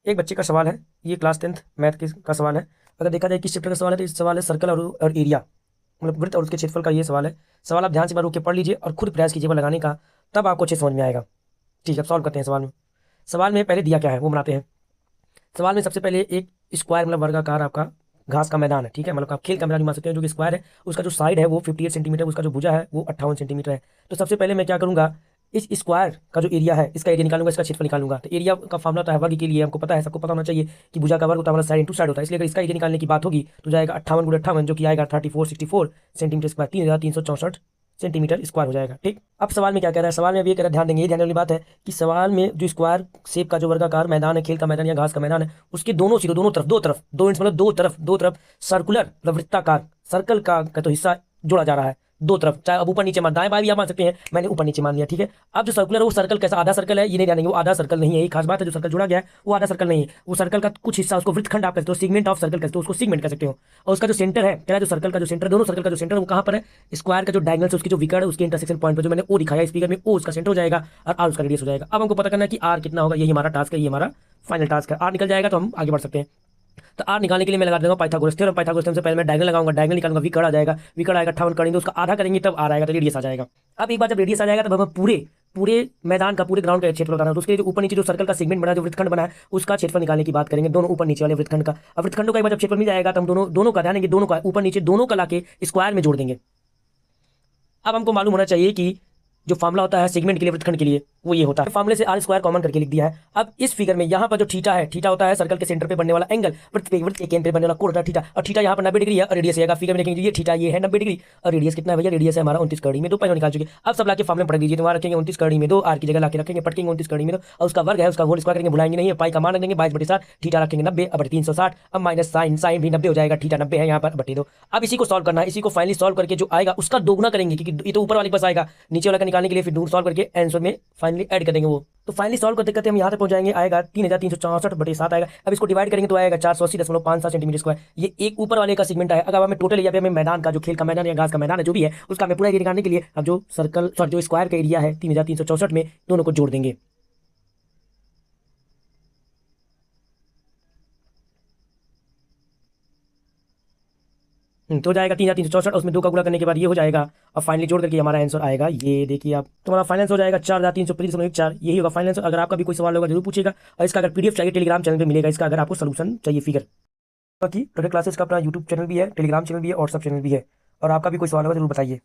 एक बच्चे का सवाल है, ये क्लास 10th मैथ का सवाल है। अगर देखा जाए किस चैप्टर का सवाल है तो इस सवाल है सर्कल और एरिया, मतलब वृत्त और उसके क्षेत्रफल का ये सवाल है। सवाल आप ध्यान से बार रोक के पढ़ लीजिए और खुद प्रयास कीजिएगा लगाने का, तब आपको अच्छे समझ में आएगा। ठीक है, अब सॉल्व करते हैं सवाल में। सवाल में पहले दिया क्या है वो बनाते हैं। सवाल में सबसे पहले एक स्क्वायर मतलब वर्गाकार आपका घास का मैदान है। ठीक है, मतलब आप खेल का मैदान मान सकते हैं, जो कि स्क्वायर है। उसका जो साइड है वो 58 सेंटीमीटर, उसका जो भुजा है वो 58 सेंटीमीटर है। तो सबसे पहले मैं क्या करूंगा, इस स्क्वायर का जो एरिया है इसका एरिया निकालूंगा, इसका क्षेत्रफल निकालूंगा। तो एरिया का फॉर्मूला होता है वर्ग के लिए, हमको पता है, सबको पता होना चाहिए कि भुजा का वर्ग होता है हमारा साइड इंटू साइड होता है। इसलिए अगर इसका एरिया निकालने की बात होगी तो जाएगा 58 गुणे 58, जो कि आएगा 3464 सेंटीमीटर स्क्वायर, 3364 सेंटीमीटर स्क्वायर हो जाएगा। ठीक, अब सवाल में क्या कह रहा है, सवाल में अब ये कह रहा है, ध्यान देंगे, ये ध्यान देने वाली बात है कि सवाल में जो स्क्वायर शेप का जो वर्गाकार मैदान है, खेल का मैदान या घास का मैदान है, उसके दोनों सिरों, दो इंच मतलब दो तरफ सर्कुलर मतलब वृत्ताकार सर्कल का तो हिस्सा जोड़ा जा रहा है दो तरफ। चाहे अब ऊपर नीचे मान, दाएं बाएं भी आप मान सकते हैं, मैंने ऊपर नीचे मान लिया। ठीक है, अब जो सर्कुलर है वो सर्कल कैसा, आधा सर्कल है, ये नहीं जानेंगे, वो आधा सर्कल नहीं है। ये खास बात है, जो सर्कल जोड़ा गया है वो आधा सर्कल नहीं है, वो सर्कल का कुछ हिस्सा, उसको वृत्तखंड आप कहते हो, सेगमेंट ऑफ सर्कल कहते हो, उसको सेगमेंट कह सकते हो। और उसका जो सेंटर है, तेरा जो सर्कल का जो सेंटर, दोनों सर्कल का जो सेंटर है वो कहां पर है, स्क्वायर का जो डायगोनल है उसकी जो विकर्ण है उसके इंटरसेक्शन पॉइंट पर, जो मैंने ओ दिखाया इस फिगर में, ओ उसका सेंटर हो जाएगा और आर उसका रेडियस हो जाएगा। अब हमको पता करना है कि आर कितना होगा, यही हमारा टास्क है, ये हमारा फाइनल टास्क है। आर निकल जाएगा तो हम आगे बढ़ सकते हैं। तो आर निकालने के लिए मैं लगा दूंगा पाइथागोरस थ्योरम। पाइथागोरस थ्योरम से पहले मैं डायगोनल लगाऊंगा, डायगोनल निकालूंगा, विकर्ण आ जाएगा, विकर्ण आएगा 58, करेंगे उसका आधा करेंगे तब आर आएगा, तो रेडियस आ जाएगा। अब एक बार जब रेडियस आ जाएगा तब हम पूरे पूरे मैदान का, पूरे ग्राउंड का क्षेत्रफल बताना है। तो उसके लिए जो ऊपर नीचे जो सर्कल का सेगमेंट बना है, जो वृत्तखंड बना है, उसका क्षेत्रफल निकालने की बात करेंगे, दोनों ऊपर नीचे वाले वृत्तखंड का। अब वृत्तखंडों का एक बार जब क्षेत्रफल मिल जाएगा तो हम दोनों दोनों का ध्यान देंगे, दोनों का ऊपर नीचे दोनों का लाके स्क्वायर में जोड़ देंगे। अब हमको मालूम होना चाहिए कि जो फार्मूला होता है सेगमेंट के लिए, वृत्तखंड के लिए, वो ये होता है। फार्मूले से आर स्क्वायर कॉमन करके लिख दिया है। अब इस फिगर में यहाँ पर जो थीटा है, थीटा होता है सर्कल के सेंटर पे बनने वाला एंगल, वृत्त के केंद्र पे बनने वाला कोण होता है थीटा। और थीटा यहाँ पर 90 डिग्री है और रेडियस आएगा, फिगर में देखेंगे ये थीटा ये है 90 डिग्री और रेडियस कितना है भैया, रेडियस है हमारा 29 कड़ी में दो, पहले निकाल चुके। अब सब लाके फार्मूले पढ़ दीजिए, तो वहाँ रखेंगे 29 कड़ी में दो, आर की जगह लाके रखेंगे, पटकेंगे 29 कड़ी में दो, और उसका वर्ग है उसका होल स्क्वायर करेंगे, भुलाएंगे नहीं है, पाई का मान रख देंगे 22/7, थीटा रखेंगे 90 अब 360, अब माइनस साइन, साइन भी 90 हो जाएगा, थीटा 90 है यहाँ पर बटे दो। अब इसी को सॉल्व करना है, इसी को फाइनली सॉल्व करके जो आएगा उसका दोगुना करेंगे, क्योंकि ये तो ऊपर वाले के पास आएगा, नीचे वाला का निकालने के लिए फिर दूर सॉल्व करके आंसर में फाइनली ऐड कर देंगे वो। तो फाइनली सॉल्व करते करते हम यहाँ तक पहुंच जाएंगे, आएगा 3364/7 आएगा। अब इसको डिवाइड करेंगे तो आएगा 480.57 सेंटीमीटर स्क्वायर। ये एक ऊपर वाले का सेगमेंट है। अगर हमें टोटल एरिया पे हमें मैदान का, जो खेल का मैदान या घास का मैदान है जो भी है, उसका हमें पूरा एरिया निकालने के लिए अब जो सर्कल सॉरी जो स्क्वायर का एरिया है 3364 में दोनों को जोड़ देंगे। तो हो जाएगा 3364, उसमें दो का गुणा करने के बाद ये हो जाएगा, और फाइनली जोड़ करके हमारा आंसर आएगा, ये देखिए आप, तुम्हारा फाइनल आंसर हो जाएगा 4325.14। यही होगा फाइनल आंसर। अगर आपका भी कोई सवाल होगा जरूर पूछेगा, और इसका अगर पीडीएफ चाहिए टेलीग्राम चैनल पे मिलेगा, इसका अगर आपको सोल्यूशन चाहिए फिगर की। टोटल क्लासेस का अपना यूट्यूब चैनल भी है, टेलीग्राम चैनल भी है, व्हाट्सअप चैनल भी है, और आपका भी कोई सवाल होगा जरूर बताइए।